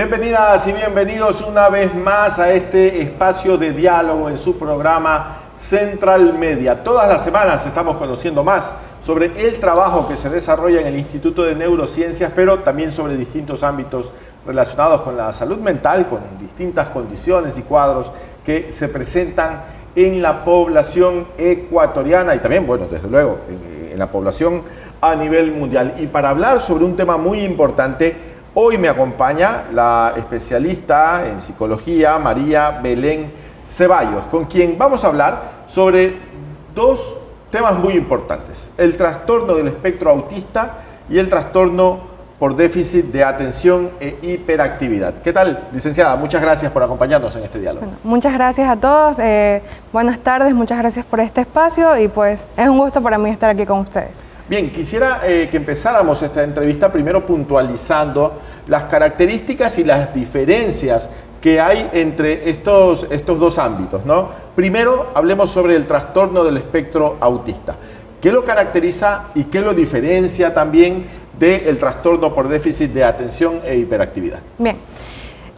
Bienvenidas y bienvenidos una vez más a este espacio de diálogo en su programa Central Media. Todas las semanas estamos conociendo más sobre el trabajo que se desarrolla en el Instituto de Neurociencias, pero también sobre distintos ámbitos relacionados con la salud mental, con distintas condiciones y cuadros que se presentan en la población ecuatoriana y también, bueno, desde luego, en la población a nivel mundial. Y para hablar sobre un tema muy importante, hoy me acompaña la especialista en psicología María Belén Ceballos, con quien vamos a hablar sobre dos temas muy importantes: el trastorno del espectro autista y el trastorno por déficit de atención e hiperactividad. ¿Qué tal, licenciada? Muchas gracias por acompañarnos en este diálogo. Bueno, muchas gracias a todos, buenas tardes, muchas gracias por este espacio y pues es un gusto para mí estar aquí con ustedes. Bien, quisiera que empezáramos esta entrevista primero puntualizando las características y las diferencias que hay entre estos dos ámbitos, ¿no? Primero, hablemos sobre el trastorno del espectro autista. ¿Qué lo caracteriza y qué lo diferencia también del trastorno por déficit de atención e hiperactividad? Bien,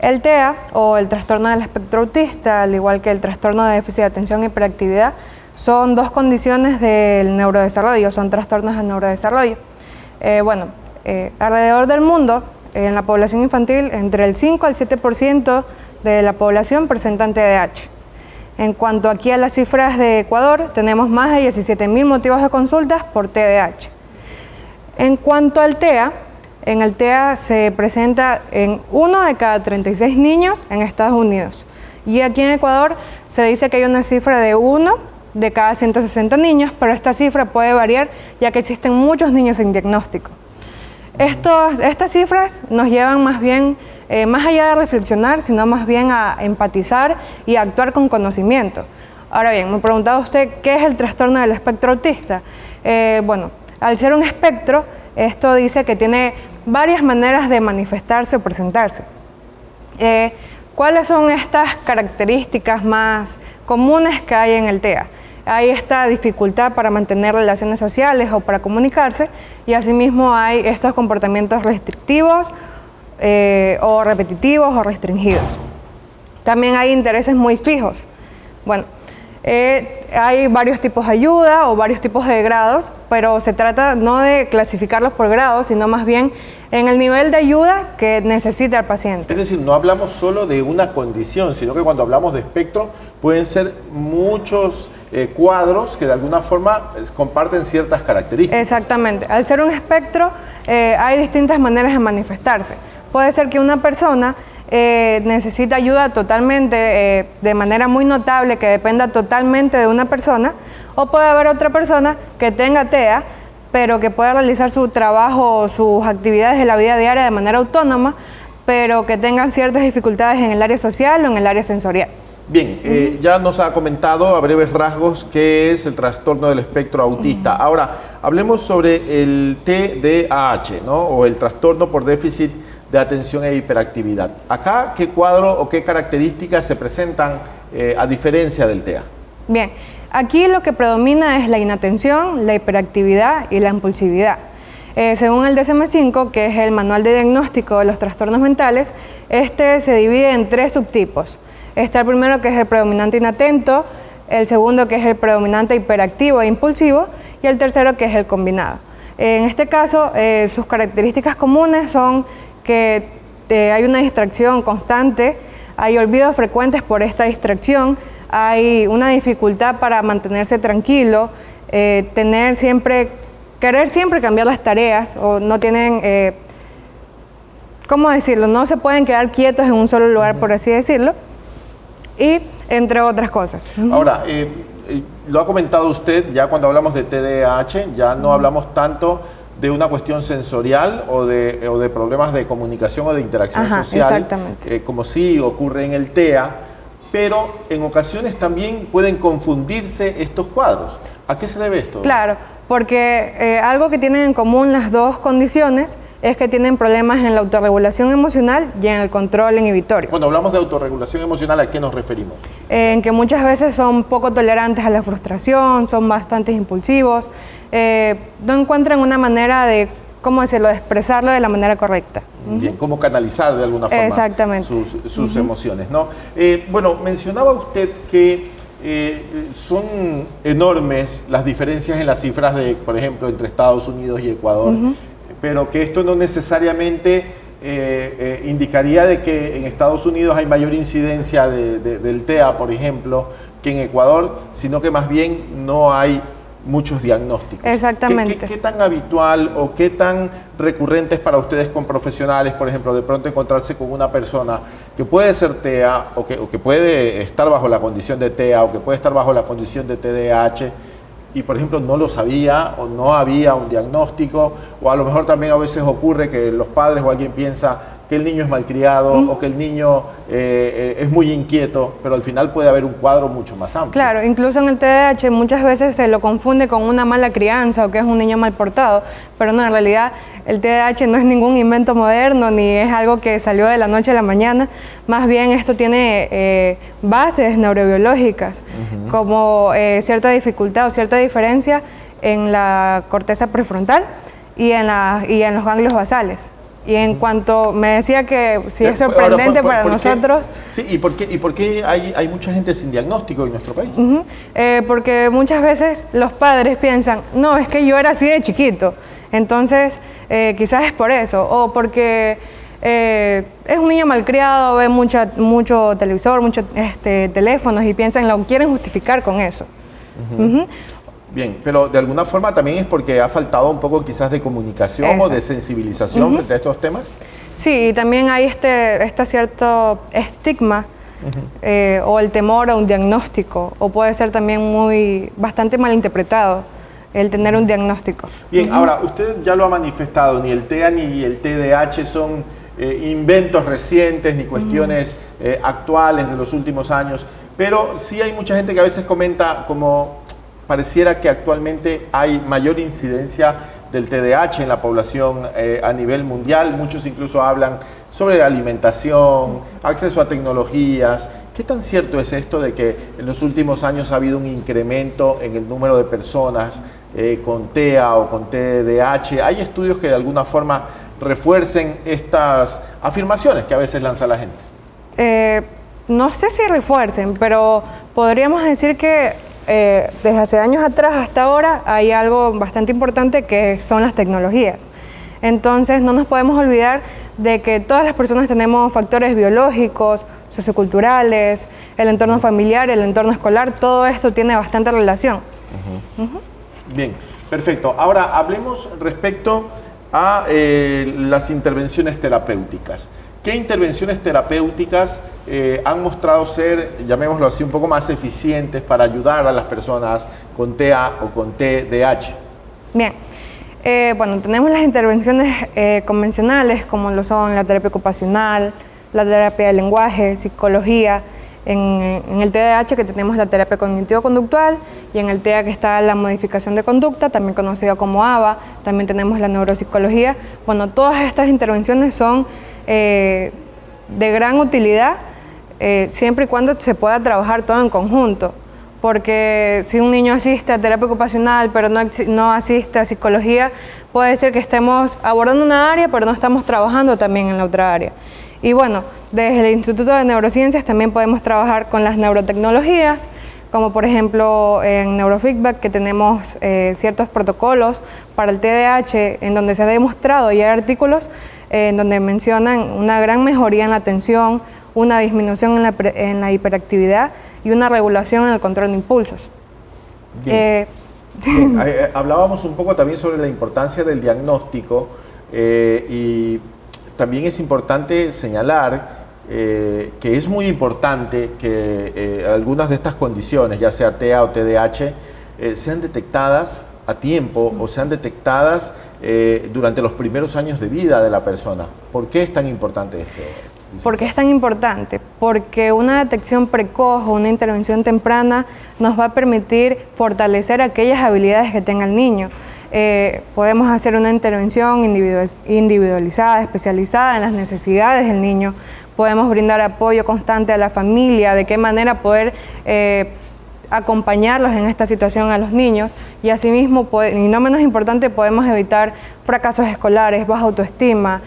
el TEA o el trastorno del espectro autista, al igual que el trastorno de déficit de atención e hiperactividad, son dos condiciones del neurodesarrollo, son trastornos del neurodesarrollo. Alrededor del mundo, en la población infantil, entre el 5 al 7% de la población presentan TDAH. En cuanto aquí a las cifras de Ecuador, tenemos más de 17.000 motivos de consultas por TDAH. En cuanto al TEA, en el TEA se presenta en 1 de cada 36 niños en Estados Unidos. Y aquí en Ecuador se dice que hay una cifra de 1 de cada 160 niños, pero esta cifra puede variar ya que existen muchos niños sin diagnóstico. Estas cifras nos llevan más bien, más allá de reflexionar, sino más bien a empatizar y a actuar con conocimiento. Ahora bien, me preguntaba usted, ¿qué es el trastorno del espectro autista? Al ser un espectro, esto dice que tiene varias maneras de manifestarse o presentarse. ¿Cuáles son estas características más comunes que hay en el TEA? Hay esta dificultad para mantener relaciones sociales o para comunicarse, y asimismo hay estos comportamientos restrictivos o repetitivos o restringidos. También hay intereses muy fijos. Hay varios tipos de ayuda o varios tipos de grados, pero se trata no de clasificarlos por grados, sino más bien en el nivel de ayuda que necesita el paciente. Es decir, no hablamos solo de una condición, sino que cuando hablamos de espectro pueden ser muchos cuadros que de alguna forma comparten ciertas características. Exactamente. Al ser un espectro hay distintas maneras de manifestarse. Puede ser que una persona necesita ayuda totalmente, de manera muy notable, que dependa totalmente de una persona, o puede haber otra persona que tenga TEA, pero que pueda realizar su trabajo o sus actividades de la vida diaria de manera autónoma, pero que tengan ciertas dificultades en el área social o en el área sensorial. Bien, ya nos ha comentado a breves rasgos qué es el trastorno del espectro autista. Ahora, hablemos sobre el TDAH, ¿no? O el trastorno por déficit de atención e hiperactividad. Acá, ¿qué cuadro o qué características se presentan a diferencia del TEA? Bien, aquí lo que predomina es la inatención, la hiperactividad y la impulsividad. Según el DSM-5, que es el Manual de Diagnóstico de los Trastornos Mentales, este se divide en 3 subtipos. Está el primero, que es el predominante inatento, el segundo, que es el predominante hiperactivo e impulsivo, y el tercero, que es el combinado. En este caso, sus características comunes son que hay una distracción constante, hay olvidos frecuentes por esta distracción, hay una dificultad para mantenerse tranquilo, querer siempre cambiar las tareas, o no tienen, ¿cómo decirlo? No se pueden quedar quietos en un solo lugar, por así decirlo, y entre otras cosas. Ahora, lo ha comentado usted, ya cuando hablamos de TDAH, ya no hablamos tanto de una cuestión sensorial o de problemas de comunicación o de interacción social, exactamente. Como sí ocurre en el TEA, pero en ocasiones también pueden confundirse estos cuadros. ¿A qué se debe esto? Claro, porque algo que tienen en común las dos condiciones es que tienen problemas en la autorregulación emocional y en el control inhibitorio. Cuando hablamos de autorregulación emocional, ¿a qué nos referimos? En que muchas veces son poco tolerantes a la frustración, son bastante impulsivos, no encuentran una manera de ¿cómo decirlo?, de expresarlo de la manera correcta. Bien, cómo canalizar de alguna forma exactamente sus emociones, ¿no? Bueno, mencionaba usted que son enormes las diferencias en las cifras de, por ejemplo, entre Estados Unidos y Ecuador, pero que esto no necesariamente indicaría de que en Estados Unidos hay mayor incidencia del TEA, por ejemplo, que en Ecuador, sino que más bien no hay muchos diagnósticos. Exactamente. ¿Qué tan habitual o qué tan recurrente es para ustedes con profesionales, por ejemplo, de pronto encontrarse con una persona que puede ser TEA o que puede estar bajo la condición de TEA o que puede estar bajo la condición de TDAH y, por ejemplo, no lo sabía o no había un diagnóstico, o a lo mejor también a veces ocurre que los padres o alguien piensa que el niño es malcriado o que el niño es muy inquieto, pero al final puede haber un cuadro mucho más amplio? Claro, incluso en el TDAH muchas veces se lo confunde con una mala crianza o que es un niño mal portado, pero no, en realidad el TDAH no es ningún invento moderno ni es algo que salió de la noche a la mañana, más bien esto tiene bases neurobiológicas, como cierta dificultad o cierta diferencia en la corteza prefrontal y en los ganglios basales. Y en cuanto me decía que sí es sorprendente ahora, para nosotros... Sí, ¿y por qué hay mucha gente sin diagnóstico en nuestro país? Porque muchas veces los padres piensan, no, es que yo era así de chiquito, entonces quizás es por eso, o porque es un niño malcriado, ve mucho televisor, muchos teléfonos y piensan, lo quieren justificar con eso. Bien, pero de alguna forma también es porque ha faltado un poco quizás de comunicación o de sensibilización frente a estos temas. Sí, y también hay este cierto estigma o el temor a un diagnóstico, o puede ser también bastante malinterpretado el tener un diagnóstico. Bien, ahora, usted ya lo ha manifestado, ni el TEA ni el TDAH son inventos recientes ni cuestiones actuales de los últimos años, pero sí hay mucha gente que a veces comenta como... pareciera que actualmente hay mayor incidencia del TDAH en la población a nivel mundial. Muchos incluso hablan sobre alimentación, acceso a tecnologías. ¿Qué tan cierto es esto de que en los últimos años ha habido un incremento en el número de personas con TEA o con TDAH? ¿Hay estudios que de alguna forma refuercen estas afirmaciones que a veces lanza la gente? No sé si refuercen, pero podríamos decir que desde hace años atrás hasta ahora hay algo bastante importante que son las tecnologías. Entonces no nos podemos olvidar de que todas las personas tenemos factores biológicos, socioculturales, el entorno familiar, el entorno escolar, todo esto tiene bastante relación. Bien, perfecto. Ahora hablemos respecto a las intervenciones terapéuticas. ¿Qué intervenciones terapéuticas han mostrado ser, llamémoslo así, un poco más eficientes para ayudar a las personas con TEA o con TDAH? Bien, bueno, tenemos las intervenciones convencionales, como lo son la terapia ocupacional, la terapia de lenguaje, psicología. En el TDAH que tenemos la terapia cognitivo-conductual y en el TEA que está la modificación de conducta, también conocida como ABA, también tenemos la neuropsicología. Bueno, todas estas intervenciones son de gran utilidad siempre y cuando se pueda trabajar todo en conjunto, porque si un niño asiste a terapia ocupacional pero no asiste a psicología, puede ser que estemos abordando una área pero no estamos trabajando también en la otra área. Y bueno, desde el Instituto de Neurociencias también podemos trabajar con las neurotecnologías, como por ejemplo en Neurofeedback, que tenemos ciertos protocolos para el TDAH en donde se ha demostrado y hay artículos en donde mencionan una gran mejoría en la atención, una disminución en la hiperactividad y una regulación en el control de impulsos. Bien. Hablábamos un poco también sobre la importancia del diagnóstico y también es importante señalar que es muy importante que algunas de estas condiciones, ya sea TEA o TDAH, sean detectadas a tiempo o sean detectadas durante los primeros años de vida de la persona. ¿Por qué es tan importante esto? ¿Por qué es tan importante? Porque una detección precoz o una intervención temprana nos va a permitir fortalecer aquellas habilidades que tenga el niño. Podemos hacer una intervención individualizada, especializada en las necesidades del niño. Podemos brindar apoyo constante a la familia, de qué manera poder acompañarlos en esta situación a los niños y asimismo, y no menos importante, podemos evitar fracasos escolares, baja autoestima,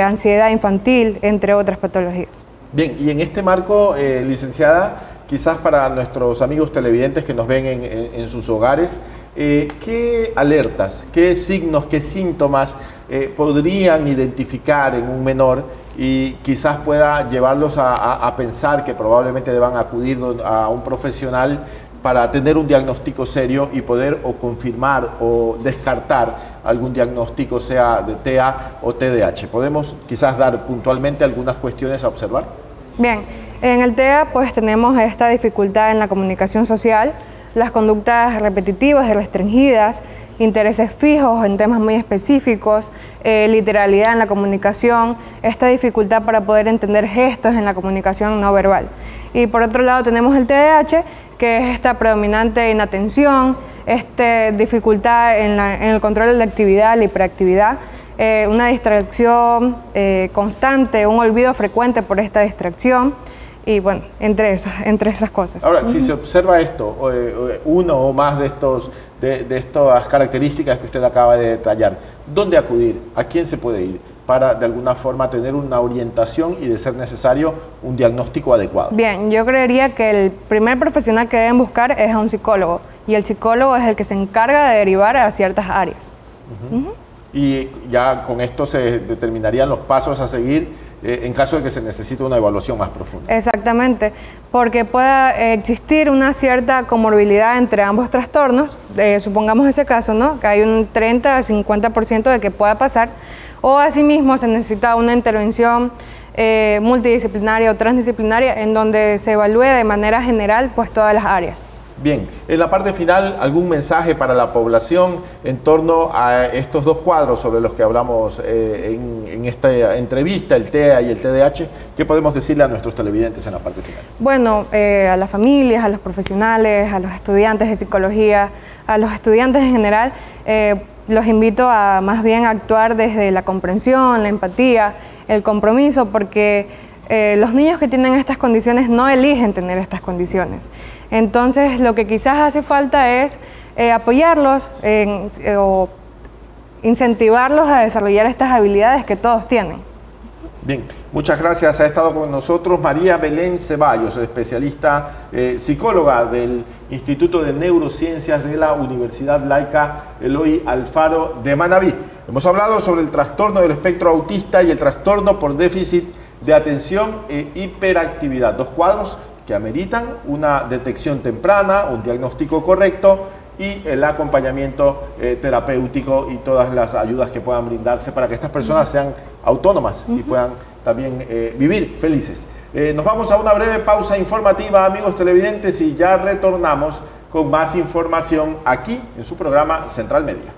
ansiedad infantil, entre otras patologías. Bien, y en este marco, licenciada, quizás para nuestros amigos televidentes que nos ven en sus hogares, ¿qué alertas, qué signos, qué síntomas podrían identificar en un menor y quizás pueda llevarlos a pensar que probablemente deban acudir a un profesional para tener un diagnóstico serio y poder o confirmar o descartar algún diagnóstico, sea de TEA o TDAH? ¿Podemos quizás dar puntualmente algunas cuestiones a observar? Bien, en el TEA pues tenemos esta dificultad en la comunicación social, las conductas repetitivas y restringidas, intereses fijos en temas muy específicos, literalidad en la comunicación, esta dificultad para poder entender gestos en la comunicación no verbal. Y por otro lado tenemos el TDAH, que es esta predominante inatención, dificultad en el control de la actividad, la hiperactividad, una distracción constante, un olvido frecuente por esta distracción. Y bueno, entre esas cosas. Ahora, si se observa esto, uno o más de estas características que usted acaba de detallar, ¿dónde acudir? ¿A quién se puede ir? Para de alguna forma tener una orientación y, de ser necesario, un diagnóstico adecuado. Bien, yo creería que el primer profesional que deben buscar es a un psicólogo, y el psicólogo es el que se encarga de derivar a ciertas áreas. Y ya con esto se determinarían los pasos a seguir en caso de que se necesite una evaluación más profunda. Exactamente, porque pueda existir una cierta comorbilidad entre ambos trastornos, supongamos ese caso, ¿no? Que hay un 30 a 50% de que pueda pasar, o asimismo se necesita una intervención multidisciplinaria o transdisciplinaria en donde se evalúe de manera general pues todas las áreas. Bien, en la parte final, ¿algún mensaje para la población en torno a estos dos cuadros sobre los que hablamos en esta entrevista, el TEA y el TDAH? ¿Qué podemos decirle a nuestros televidentes en la parte final? Bueno, a las familias, a los profesionales, a los estudiantes de psicología, a los estudiantes en general, los invito a más bien actuar desde la comprensión, la empatía, el compromiso, porque los niños que tienen estas condiciones no eligen tener estas condiciones. Entonces, lo que quizás hace falta es apoyarlos o incentivarlos a desarrollar estas habilidades que todos tienen. Bien, muchas gracias. Ha estado con nosotros María Belén Ceballos, especialista psicóloga del Instituto de Neurociencias de la Universidad Laica Eloy Alfaro de Manabí. Hemos hablado sobre el trastorno del espectro autista y el trastorno por déficit de atención e hiperactividad, dos cuadros que ameritan una detección temprana, un diagnóstico correcto y el acompañamiento terapéutico y todas las ayudas que puedan brindarse para que estas personas sean autónomas y puedan también vivir felices. Nos vamos a una breve pausa informativa, amigos televidentes, y ya retornamos con más información aquí en su programa Central Media.